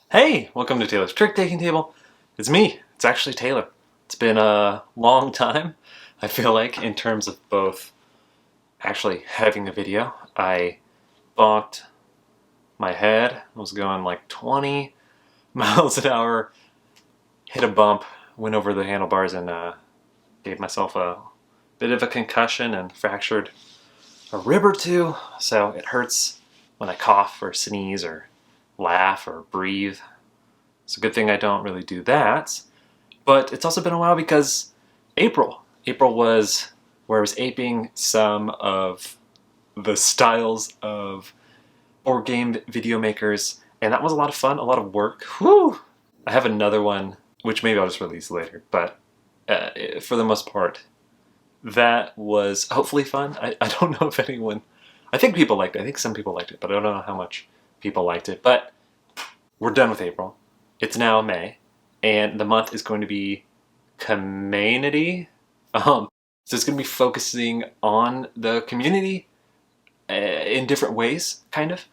Hey, welcome to Taylor's Trick-Taking Table. It's me. It's actually Taylor. It's been a long time, I feel like, in terms of both actually having a video. I bonked my head. I was going like 20 miles an hour, hit a bump, went over the handlebars, and gave myself a bit of a concussion and fractured a rib or two. So it hurts when I cough or sneeze or laugh or breathe. It's a good thing I don't really do that. But it's also been a while because April was where I was aping some of the styles of board game video makers, and that was a lot of fun, a lot of work. Whew! I have another one, which maybe I'll just release later, but for the most part, that was hopefully fun. I don't know if anyone, I think people liked it. I think some people liked it, but I don't know how much people liked it. But we're done with April. It's now May, and the month is going to be community. So it's going to be focusing on the community in different ways, kind of.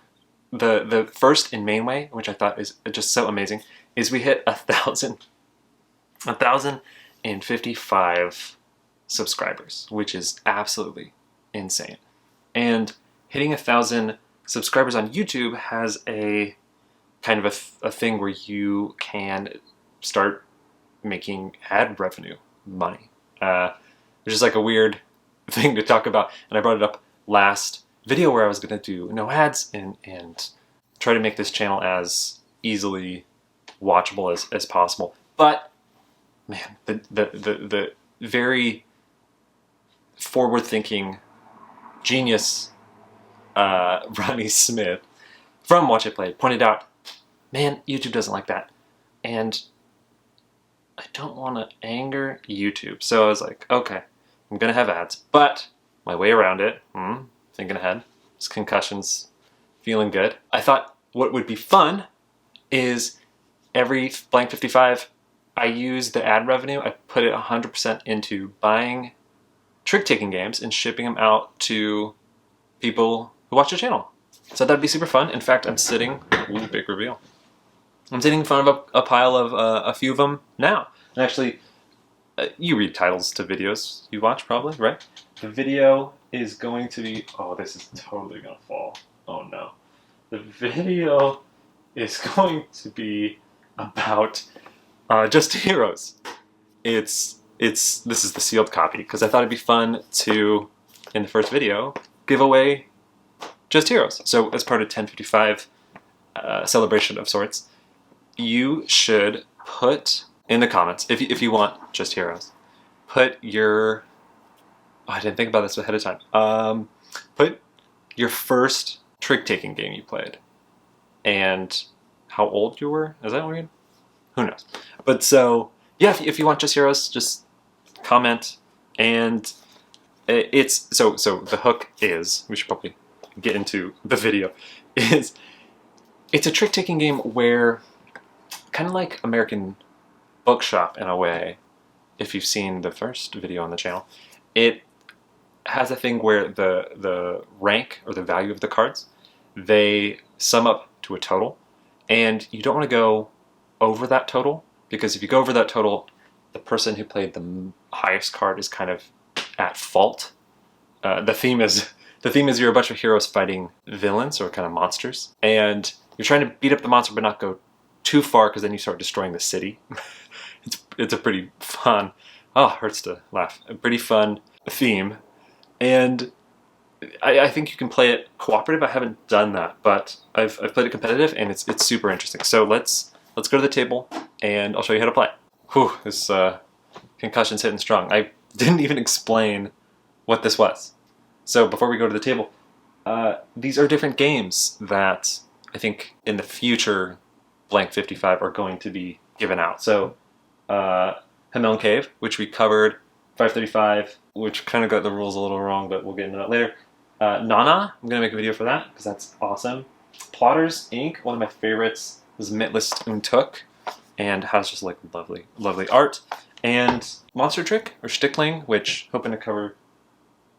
The first and main way, which I thought is just so amazing, is we hit 1,055 subscribers, which is absolutely insane. And hitting 1,000 subscribers on YouTube has a kind of a thing where you can start making ad revenue money, which is like a weird thing to talk about. And I brought it up last video where I was going to do no ads and try to make this channel as easily watchable as possible. But man, the very forward-thinking genius Ronnie Smith from Watch It Play pointed out, man, YouTube doesn't like that. And I don't want to anger YouTube. So I was like, okay, I'm going to have ads. But my way around it, thinking ahead, this concussion's feeling good. I thought what would be fun is every blank 55, I use the ad revenue, I put it 100% into buying trick-taking games and shipping them out to people who watch the channel. So that'd be super fun. In fact, I'm sitting, ooh, big reveal. I'm sitting in front of a pile of a few of them now. And actually, you read titles to videos you watch probably, right? The video is going to be, oh, this is totally going to fall. Oh no. The video is going to be about Just Heroes. This is the sealed copy because I thought it'd be fun to, in the first video, give away Just Heroes. So as part of 1055 celebration of sorts, you should put in the comments, if you want Just Heroes, put your, I didn't think about this ahead of time, put your first trick-taking game you played and how old you were. Is that weird? Who knows? But so, yeah, if you want Just Heroes, just comment. And it's, so the hook is, we should probably get into the video, is it's a trick-taking game where, kind of like American Bookshop in a way, if you've seen the first video on the channel, it has a thing where the rank or the value of the cards, they sum up to a total, and you don't want to go over that total, because if you go over that total, the person who played the highest card is kind of at fault. The theme is you're a bunch of heroes fighting villains or kind of monsters, and you're trying to beat up the monster but not go too far, because then you start destroying the city. It's a pretty fun, oh, hurts to laugh, a pretty fun theme. And I think you can play it cooperative. I haven't done that, but I've played it competitive, and it's super interesting. So let's go to the table, and I'll show you how to play. Whew, this concussion's hitting strong. I didn't even explain what this was. So before we go to the table, these are different games that I think in the future blank 55 are going to be given out. So Hamilton Cave, which we covered, 535, which kind of got the rules a little wrong, but we'll get into that later. Nana, I'm going to make a video for that because that's awesome. Plotters Inc., one of my favorites, is Mitless Untook and has just like lovely, lovely art. And Monster Trick, or Stickling, which hoping to cover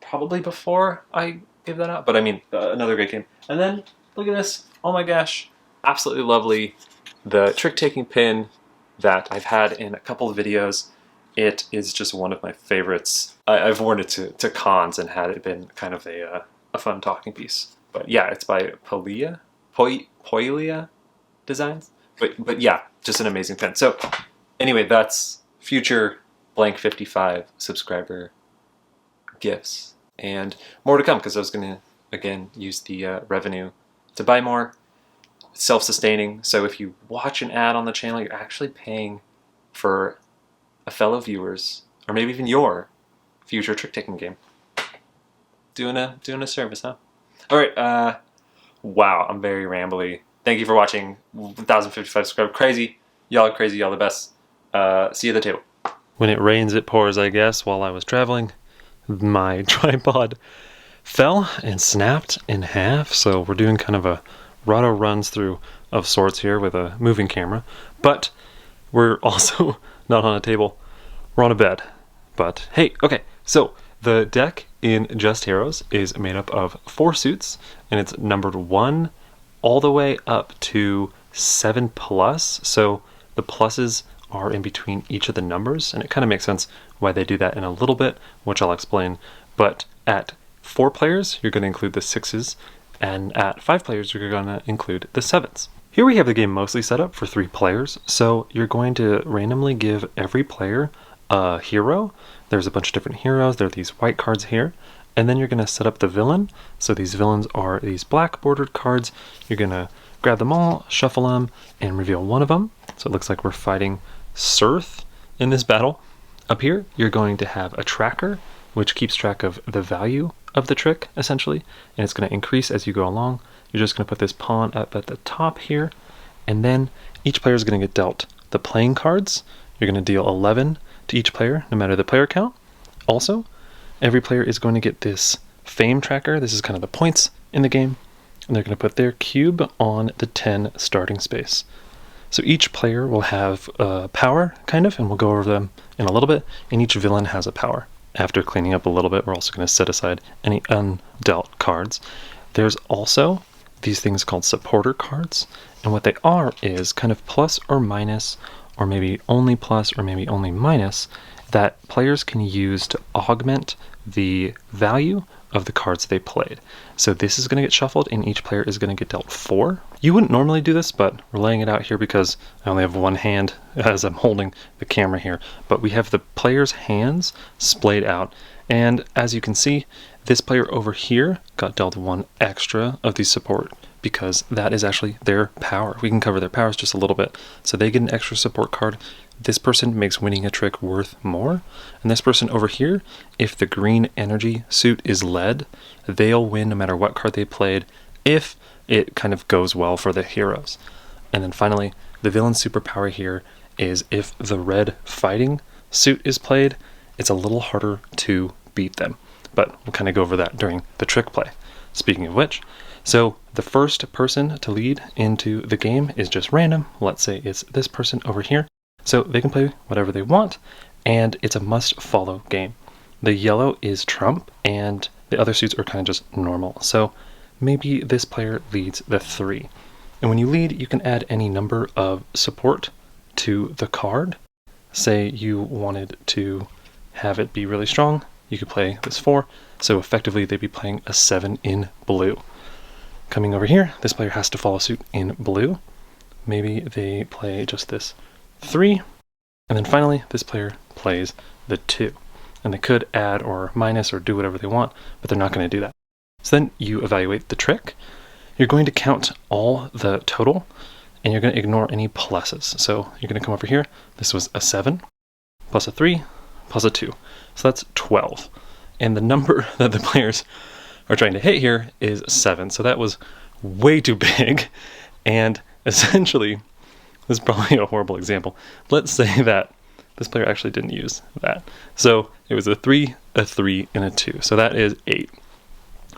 probably before I give that out, but I mean, another great game. And then, look at this, oh my gosh, absolutely lovely the trick-taking pin that I've had in a couple of videos. It is just one of my favorites. I've worn it to cons and had it been kind of a fun talking piece. But yeah, it's by Poilia Designs. But yeah, just an amazing pin. So anyway, that's future blank 55 subscriber gifts. And more to come, because I was going to, again, use the revenue to buy more. It's self-sustaining, so if you watch an ad on the channel, you're actually paying for a fellow viewer's, or maybe even your, future trick-taking game. Doing a service, huh? Alright, wow, I'm very rambly. Thank you for watching. 1,055 subscribers. Crazy. Y'all are crazy, y'all the best. See you at the table. When it rains, it pours, I guess. While I was traveling, my tripod fell and snapped in half, so we're doing kind of a Rotto runs through of sorts here with a moving camera, but we're also not on a table, we're on a bed. But hey, okay, so the deck in Just Heroes is made up of 4 suits, and it's numbered 1 all the way up to 7 plus, so the pluses are in between each of the numbers, and it kind of makes sense why they do that in a little bit, which I'll explain. But at 4 players, you're going to include the 6s, and at 5 players, you're going to include the 7s. Here we have the game mostly set up for 3 players, so you're going to randomly give every player a hero. There's a bunch of different heroes. There are these white cards here, and then you're going to set up the villain. So these villains are these black bordered cards. You're going to grab them all, shuffle them, and reveal one of them. So it looks like we're fighting Surth in this battle. Up here, you're going to have a tracker, which keeps track of the value of the trick, essentially, and it's going to increase as you go along. You're just going to put this pawn up at the top here, and then each player is going to get dealt the playing cards. You're going to deal 11 to each player, no matter the player count. Also, every player is going to get this fame tracker. This is kind of the points in the game, and they're going to put their cube on the 10 starting space. So each player will have power, kind of, and we'll go over them in a little bit, and each villain has a power. After cleaning up a little bit, we're also going to set aside any undealt cards. There's also these things called supporter cards, and what they are is kind of plus or minus, or maybe only plus or maybe only minus, that players can use to augment the value of the cards they played. So this is going to get shuffled, and each player is going to get dealt 4. You wouldn't normally do this, but we're laying it out here because I only have one hand as I'm holding the camera here. But we have the players' hands splayed out, and as you can see, this player over here got dealt 1 extra of these support because that is actually their power. We can cover their powers just a little bit. So they get an extra support card. This person makes winning a trick worth more. And this person over here, if the green energy suit is led, they'll win no matter what card they played if it kind of goes well for the heroes. And then finally, the villain's superpower here is if the red fighting suit is played, it's a little harder to beat them. But we'll kind of go over that during the trick play. Speaking of which, so the first person to lead into the game is just random. Let's say it's this person over here. So they can play whatever they want, and it's a must-follow game. The yellow is trump, and the other suits are kind of just normal. So maybe this player leads the 3. And when you lead, you can add any number of support to the card. Say you wanted to have it be really strong, you could play this 4. So effectively, they'd be playing a 7 in blue. Coming over here, this player has to follow suit in blue. Maybe they play just this 3. And then finally, this player plays the 2. And they could add or minus or do whatever they want, but they're not going to do that. So then you evaluate the trick. You're going to count all the total, and you're going to ignore any pluses. So you're going to come over here. This was a 7, plus a 3, plus a 2. So that's 12. And the number that the players are trying to hit here is 7. So that was way too big. And essentially, this is probably a horrible example. Let's say that this player actually didn't use that. So it was a 3, and a 2. So that is 8.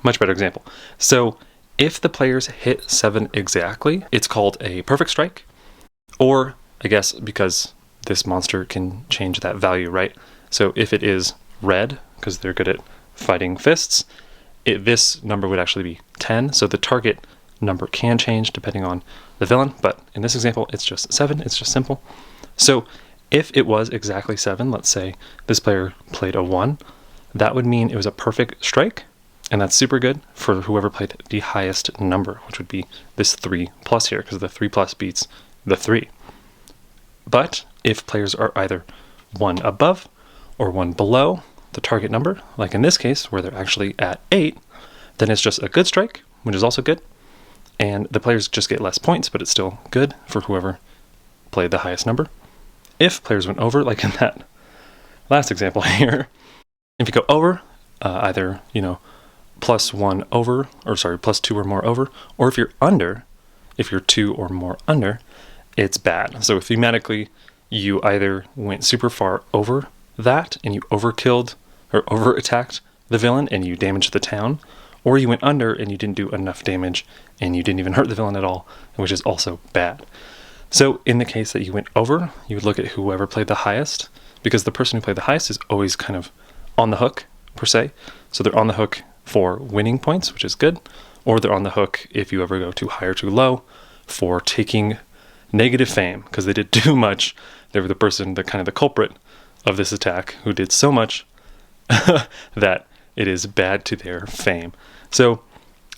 Much better example. So if the players hit 7 exactly, it's called a perfect strike. Or, I guess, because this monster can change that value, right? So if it is red, because they're good at fighting fists, this number would actually be 10. So the target number can change depending on the villain, but in this example, it's just 7. It's just simple. So if it was exactly 7, let's say this player played a 1, that would mean it was a perfect strike, and that's super good for whoever played the highest number, which would be this 3 plus here, because the 3 plus beats the 3. But if players are either 1 above or 1 below the target number, like in this case where they're actually at 8, then it's just a good strike, which is also good, and the players just get less points, but it's still good for whoever played the highest number. If players went over, like in that last example here, if you go over, either, +1 over, or sorry, +2 or more over, or if you're under, if you're 2 or more under, it's bad. So thematically, you either went super far over that and you overkilled or over-attacked the villain and you damaged the town, or you went under and you didn't do enough damage and you didn't even hurt the villain at all, which is also bad. So in the case that you went over, you would look at whoever played the highest, because the person who played the highest is always kind of on the hook, per se. So they're on the hook for winning points, which is good, or they're on the hook if you ever go too high or too low for taking negative fame, because they did too much. They were the person, the kind of the culprit of this attack, who did so much that it is bad to their fame. So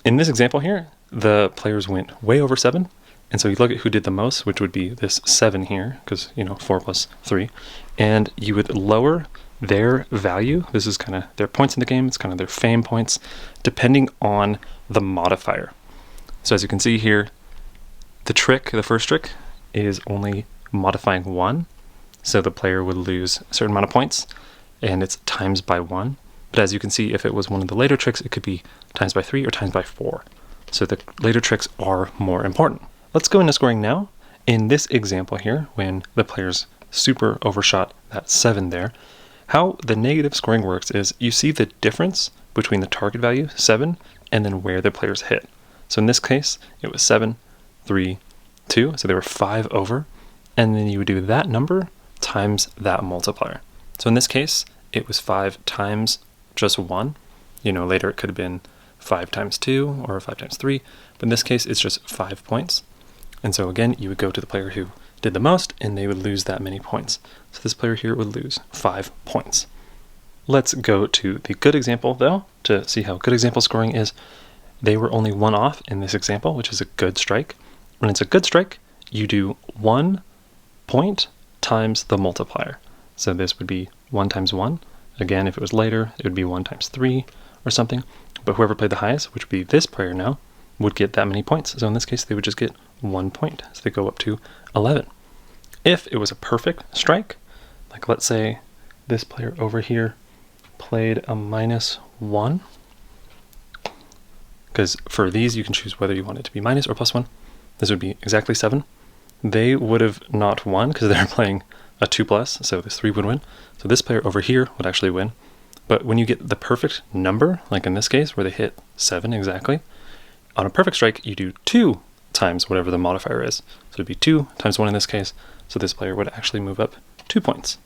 in this example here, the players went way over 7. And so you look at who did the most, which would be this 7 here, because, 4 plus 3. And you would lower their value. This is kind of their points in the game. It's kind of their fame points, depending on the modifier. So as you can see here, the first trick, is only modifying 1. So the player would lose a certain amount of points, and it's times by 1. But as you can see, if it was one of the later tricks, it could be times by 3 or times by 4. So the later tricks are more important. Let's go into scoring now. In this example here, when the players super overshot that 7 there, how the negative scoring works is you see the difference between the target value, 7, and then where the players hit. So in this case, it was 7, 3, 2, so they were 5 over, and then you would do that number times that multiplier. So in this case, it was 5 times just 1. Later it could have been 5 times 2 or 5 times 3, but in this case, it's just 5 points. And so again, you would go to the player who did the most, and they would lose that many points. So this player here would lose 5 points. Let's go to the good example, though, to see how good example scoring is. They were only 1 off in this example, which is a good strike. When it's a good strike, you do 1 point times the multiplier. So this would be 1 times 1. Again, if it was later, it would be 1 times 3 or something. But whoever played the highest, which would be this player now, would get that many points. So in this case, they would just get 1 point. So they go up to 11. If it was a perfect strike, like let's say this player over here played a -1, because for these you can choose whether you want it to be minus or +1. This would be exactly 7. They would have not won because they're playing a 2+, so this 3 would win. So this player over here would actually win. But when you get the perfect number, like in this case where they hit 7 exactly, on a perfect strike you do 2 times whatever the modifier is. So it'd be 2 times 1 in this case, so this player would actually move up 2 points.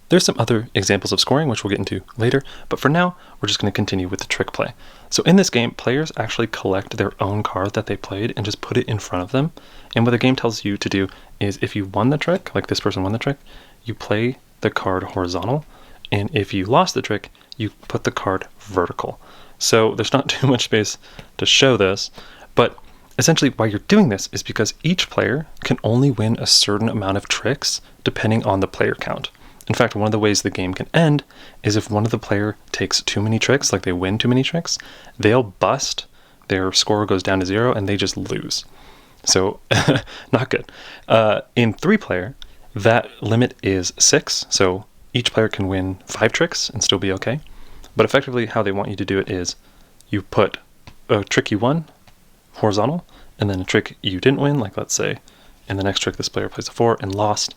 There's some other examples of scoring, which we'll get into later, but for now, we're just going to continue with the trick play. So in this game, players actually collect their own card that they played and just put it in front of them. And what the game tells you to do is if you won the trick, like this person won the trick, you play the card horizontal, and if you lost the trick, you put the card vertical. So there's not too much space to show this, but essentially why you're doing this is because each player can only win a certain amount of tricks depending on the player count. In fact, one of the ways the game can end is if one of the player takes too many tricks, like they win too many tricks, they'll bust, their score goes down to 0, and they just lose. So, not good. In 3-player, that limit is 6, so each player can win 5 tricks and still be okay. But effectively, how they want you to do it is you put a trick you won horizontal, and then a trick you didn't win, like let's say in the next trick this player plays a 4 and lost,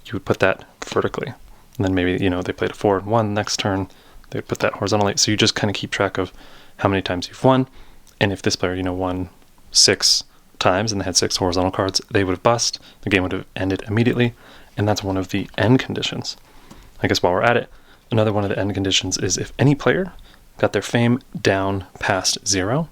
you would put that vertically. And then maybe, they played a 4 and won next turn, they would put that horizontally. So you just kind of keep track of how many times you've won. And if this player, won 6 times and they had 6 horizontal cards, they would have bust. The game would have ended immediately. And that's one of the end conditions. I guess while we're at it, another one of the end conditions is if any player got their fame down past 0,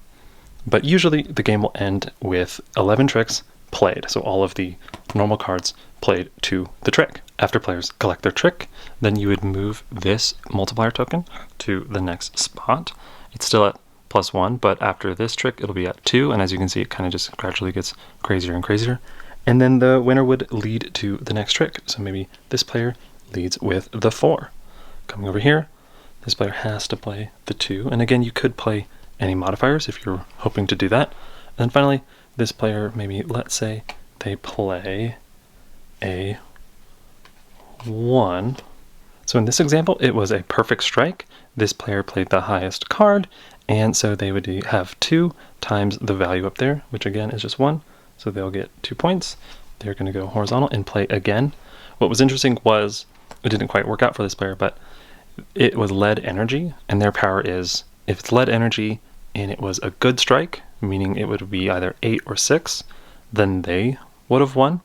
But usually the game will end with 11 tricks played, so all of the normal cards played to the trick. After players collect their trick, then you would move this multiplier token to the next spot. It's still at +1, but after this trick it'll be at 2, and as you can see it kind of just gradually gets crazier and crazier. And then the winner would lead to the next trick. So maybe this player leads with the 4. Coming over here, this player has to play the 2, and again you could play any modifiers if you're hoping to do that. And then finally, this player, maybe let's say they play a 1. So in this example, it was a perfect strike. This player played the highest card, and so they would have 2 times the value up there, which again is just 1. So they'll get 2 points. They're going to go horizontal and play again. What was interesting was, it didn't quite work out for this player, but it was lead energy, and their power is, if it's lead energy and it was a good strike, meaning it would be either 8 or 6, then they would have won.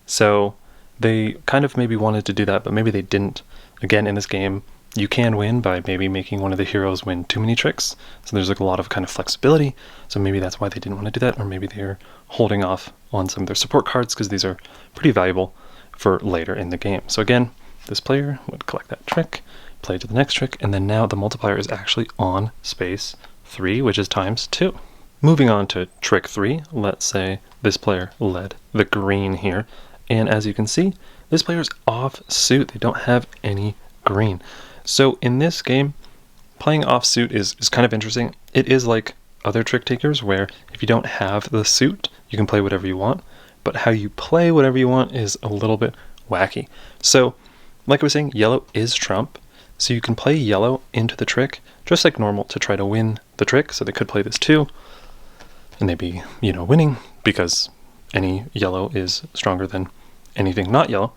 So they kind of maybe wanted to do that, but maybe they didn't. Again, in this game, you can win by maybe making one of the heroes win too many tricks. So there's like a lot of kind of flexibility. So maybe that's why they didn't want to do that, or maybe they're holding off on some of their support cards because these are pretty valuable for later in the game. So again, this player would collect that trick, play to the next trick, and then now the multiplier is actually on space 3, which is times 2. Moving on to trick 3, let's say this player led the green here, and as you can see, this player is off suit. They don't have any green. So in this game, playing off suit is kind of interesting. It is like other trick takers where if you don't have the suit, you can play whatever you want, but how you play whatever you want is a little bit wacky. So like I was saying, yellow is trump, so you can play yellow into the trick just like normal to try to win the trick. So they could play this too, and they'd be, winning because any yellow is stronger than anything not yellow.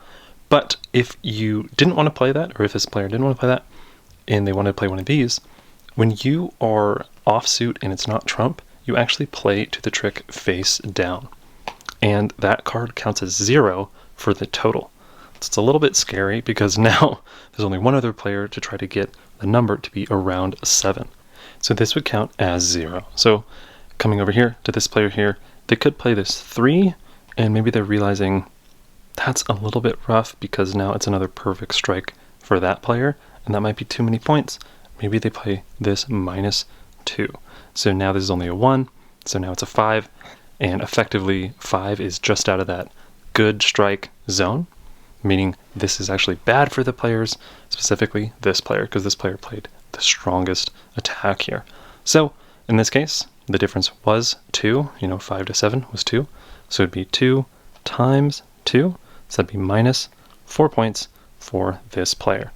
But if you didn't want to play that, or if this player didn't want to play that, and they wanted to play one of these, when you are offsuit and it's not trump, you actually play to the trick face down. And that card counts as 0 for the total. So it's a little bit scary because now there's only one other player to try to get the number to be around 7. So this would count as 0. So coming over here to this player here, they could play this 3, and maybe they're realizing that's a little bit rough because now it's another perfect strike for that player, and that might be too many points. Maybe they play this -2. So now this is only a 1, so now it's a 5, and effectively 5 is just out of that good strike zone, meaning this is actually bad for the players, specifically this player, because this player played the strongest attack here. So in this case, the difference was 2, 5 to 7 was 2, so it'd be 2 times 2, so that'd be -4 points for this player.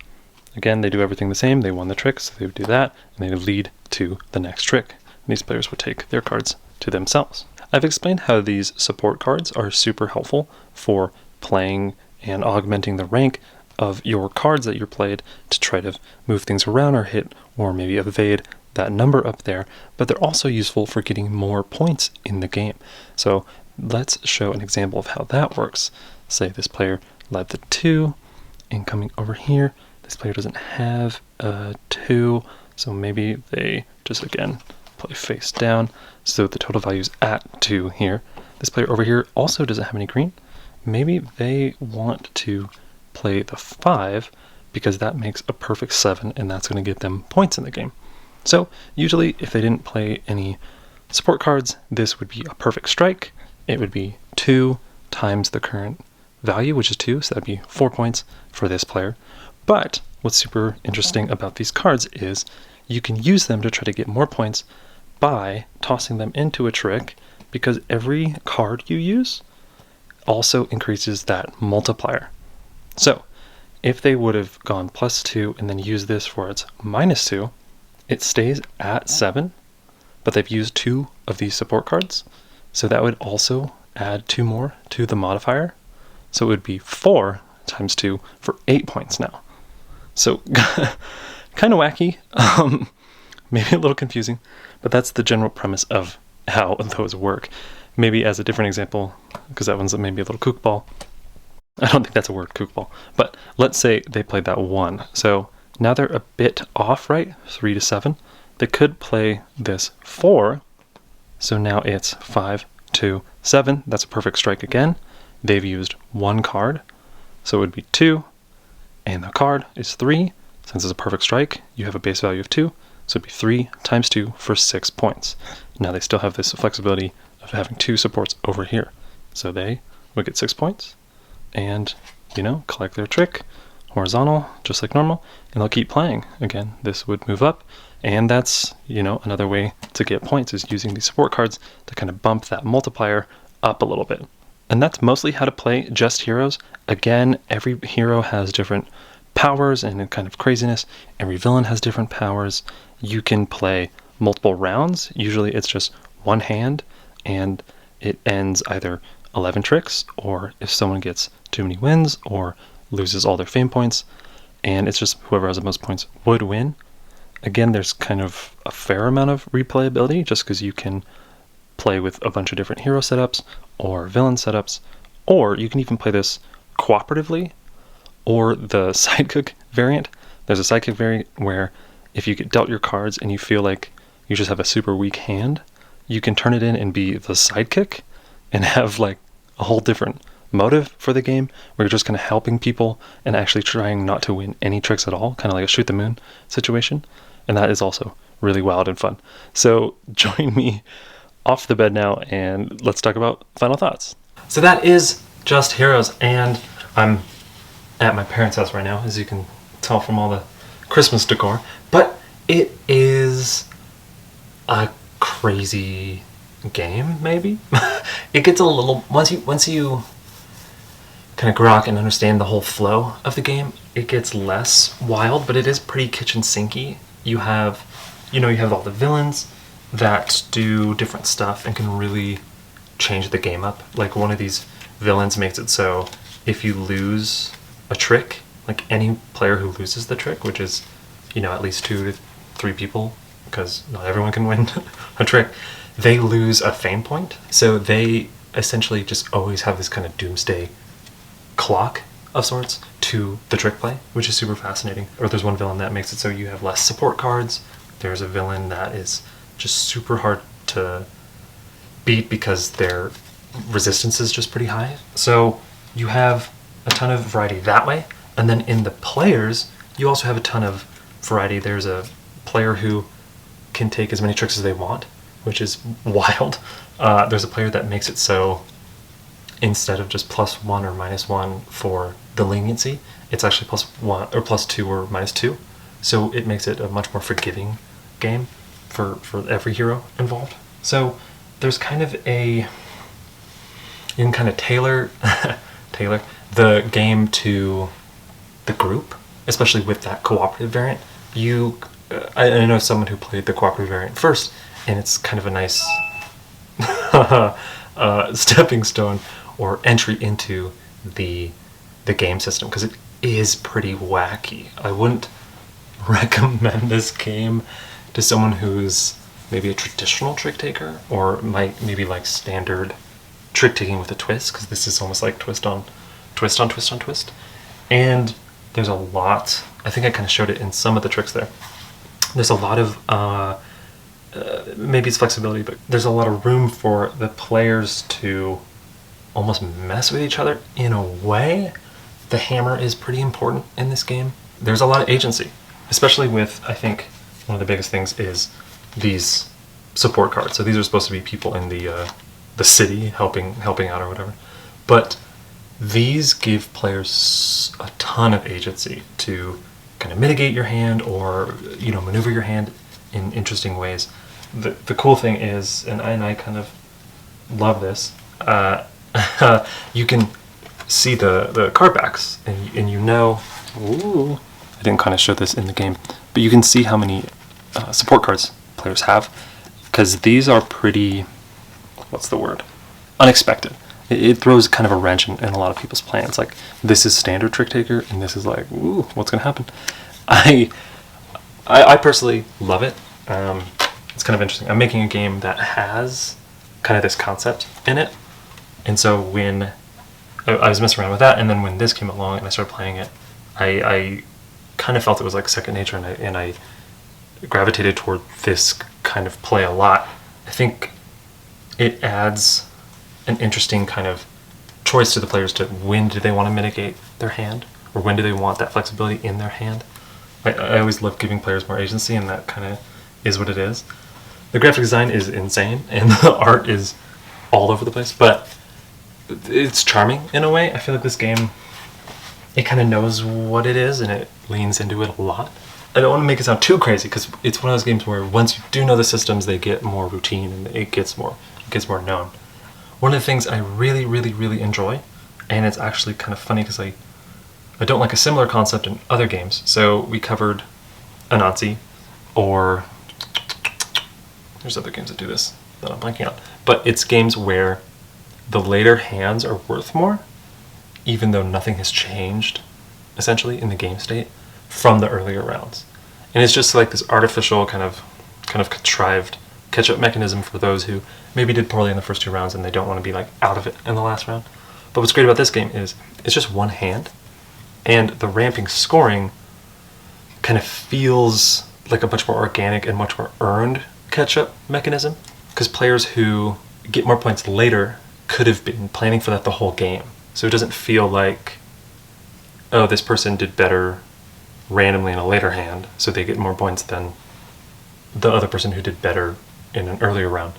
Again, they do everything the same. They won the trick, so they would do that, and they would lead to the next trick. And these players would take their cards to themselves. I've explained how these support cards are super helpful for playing and augmenting the rank of your cards that you're played to try to move things around or hit or maybe evade that number up there, but they're also useful for getting more points in the game. So let's show an example of how that works. Say this player led the 2, and coming over here, this player doesn't have a 2, so maybe they just again play face down, so the total value is at 2 here. This player over here also doesn't have any green. Maybe they want to play the 5 because that makes a perfect 7, and that's going to get them points in the game. So usually if they didn't play any support cards, this would be a perfect strike. It would be 2 times the current value, which is 2, so that'd be 4 points for this player. But what's super interesting about these cards is you can use them to try to get more points by tossing them into a trick, because every card you use also increases that multiplier. So if they would have gone +2 and then used this for its -2, it stays at 7, but they've used 2 of these support cards, so that would also add 2 more to the modifier. So it would be 4 times 2 for 8 points now. So kind of wacky, maybe a little confusing, but that's the general premise of how those work. Maybe as a different example, because that one's maybe a little kookball. I don't think that's a word, kookball. But let's say they played that 1. So now they're a bit off, right? 3 to 7. They could play this 4, So now it's 5, 2, 7. That's a perfect strike again. They've used 1 card, so it would be 2, and the card is 3. Since it's a perfect strike, you have a base value of 2, so it'd be 3 times 2 for 6 points. Now they still have this flexibility of having 2 supports over here. So they would get 6 points, and, collect their trick, horizontal, just like normal, and they'll keep playing. Again, this would move up, and that's, another way to get points is using these support cards to kind of bump that multiplier up a little bit. And that's mostly how to play just heroes. Again, every hero has different powers and kind of craziness. Every villain has different powers. You can play multiple rounds. Usually it's just one hand, and it ends either 11 tricks, or if someone gets too many wins or loses all their fame points, and it's just whoever has the most points would win. Again, there's kind of a fair amount of replayability just because you can play with a bunch of different hero setups or villain setups, or you can even play this cooperatively, or the sidekick variant. There's a sidekick variant where if you get dealt your cards and you feel like you just have a super weak hand, you can turn it in and be the sidekick and have like a whole different motive for the game where you're just kind of helping people and actually trying not to win any tricks at all, kind of like a shoot the moon situation. And that is also really wild and fun. So join me off the bed now and let's talk about final thoughts. So that is Just Heroes, and I'm at my parents' house right now, as you can tell from all the Christmas decor, but it is a crazy game, maybe. It gets a little, once you kind of grok and understand the whole flow of the game, it gets less wild, but it is pretty kitchen sinky. You have all the villains that do different stuff and can really change the game up. Like one of these villains makes it so if you lose a trick, like any player who loses the trick, which is, at least 2 to 3 people, because not everyone can win a trick, they lose a fame point. So they essentially just always have this kind of doomsday clock of sorts to the trick play, which is super fascinating. Or there's one villain that makes it so you have less support cards. There's a villain that is just super hard to beat because their resistance is just pretty high. So you have a ton of variety that way. And then in the players, you also have a ton of variety. There's a player who can take as many tricks as they want, which is wild. There's a player that makes it so instead of just +1 or -1 for the leniency, it's actually +1 or +2 or -2. So it makes it a much more forgiving game for every hero involved. So there's kind of you can kind of tailor the game to the group, especially with that cooperative variant. I know someone who played the cooperative variant first, and it's kind of a nice stepping stone or entry into the game system, because it is pretty wacky. I wouldn't recommend this game to someone who's maybe a traditional trick taker or maybe like standard trick taking with a twist, because this is almost like twist on twist on twist on twist. And there's a lot, I think I kind of showed it in some of the tricks there. There's a lot of maybe it's flexibility, but there's a lot of room for the players to almost mess with each other in a way. The hammer is pretty important in this game. There's a lot of agency, especially with, I think, one of the biggest things is these support cards. So these are supposed to be people in the city helping out or whatever. But these give players a ton of agency to kind of mitigate your hand or, maneuver your hand in interesting ways. The cool thing is, and I kind of love this, you can see the card backs, and ooh, I didn't kind of show this in the game, but you can see how many support cards players have, because these are pretty, what's the word, unexpected. It throws kind of a wrench in a lot of people's plans. Like, this is standard trick taker, and this is like, ooh, what's gonna happen? I personally love it. It's kind of interesting. I'm making a game that has kind of this concept in it, and so when I was messing around with that, and then when this came along and I started playing it, I kind of felt it was like second nature, and I gravitated toward this kind of play a lot. I think it adds an interesting kind of choice to the players to when do they want to mitigate their hand, or when do they want that flexibility in their hand. I always love giving players more agency, and that kind of is what it is. The graphic design is insane, and the art is all over the place, but it's charming in a way. I feel like this game, it kind of knows what it is, and it leans into it a lot. I don't want to make it sound too crazy, because it's one of those games where once you do know the systems, they get more routine, and it gets more known. One of the things I really, really, really enjoy, and it's actually kind of funny because I don't like a similar concept in other games. So we covered Anansi, or there's other games that do this that I'm blanking on. But it's games where the later hands are worth more, even though nothing has changed, essentially, in the game state from the earlier rounds. And it's just like this artificial kind of contrived catch-up mechanism for those who maybe did poorly in the first 2 rounds and they don't want to be like out of it in the last round. But what's great about this game is it's just one hand, and the ramping scoring kind of feels like a much more organic and much more earned catch-up mechanism, because players who get more points later could have been planning for that the whole game. So it doesn't feel like, oh, this person did better randomly in a later hand, so they get more points than the other person who did better in an earlier round.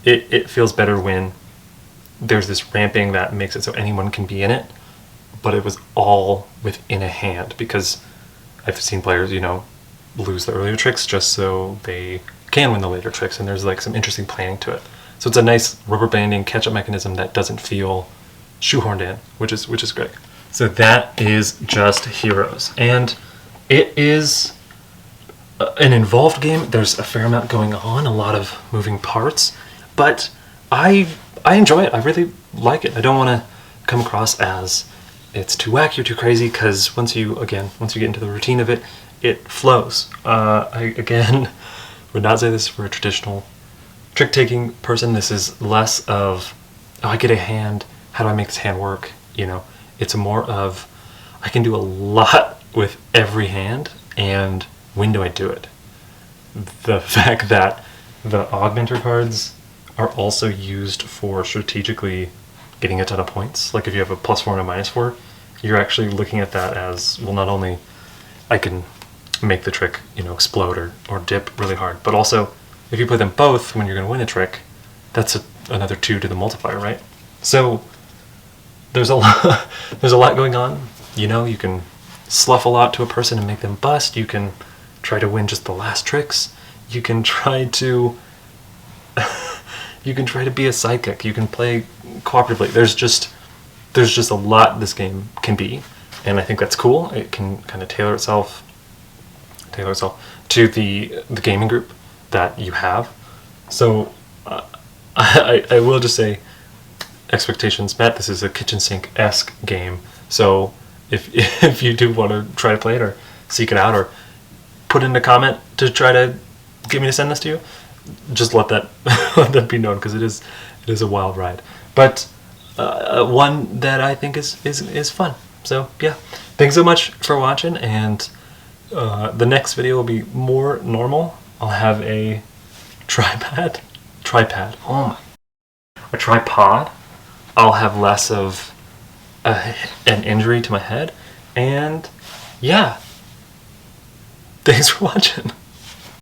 It feels better when there's this ramping that makes it so anyone can be in it, but it was all within a hand, because I've seen players, lose the earlier tricks just so they can win the later tricks, and there's like some interesting planning to it. So it's a nice rubber banding catch-up mechanism that doesn't feel shoehorned in, which is great. So that is Just Heroes, and it is an involved game. There's a fair amount going on, a lot of moving parts, but I enjoy it. I really like it. I don't want to come across as it's too wacky or too crazy, because once you get into the routine of it, it flows. I again would not say this is for a traditional trick-taking person. This is less of, oh, I get a hand, how do I make this hand work? It's more of, I can do a lot with every hand, and when do I do it? The fact that the Augmenter cards are also used for strategically getting a ton of points. Like if you have a +4 and a -4, you're actually looking at that as, well, not only I can make the trick, explode or dip really hard, but also if you play them both when you're going to win a trick, that's another 2 to the multiplier, right? So there's a lot going on. You can slough a lot to a person and make them bust. You can try to win just the last tricks. You can try to be a sidekick. You can play cooperatively. There's just a lot this game can be, and I think that's cool. It can kind of tailor itself to the gaming group that you have. So I will just say, expectations met. This is a kitchen sink-esque game. So if you do want to try to play it or seek it out or put in a comment to try to get me to send this to you, just let that be known, because it is a wild ride, but one that I think is fun. So yeah, thanks so much for watching, and the next video will be more normal. I'll have a tripod. Oh my, a tripod. I'll have less of an injury to my head, and yeah, thanks for watching.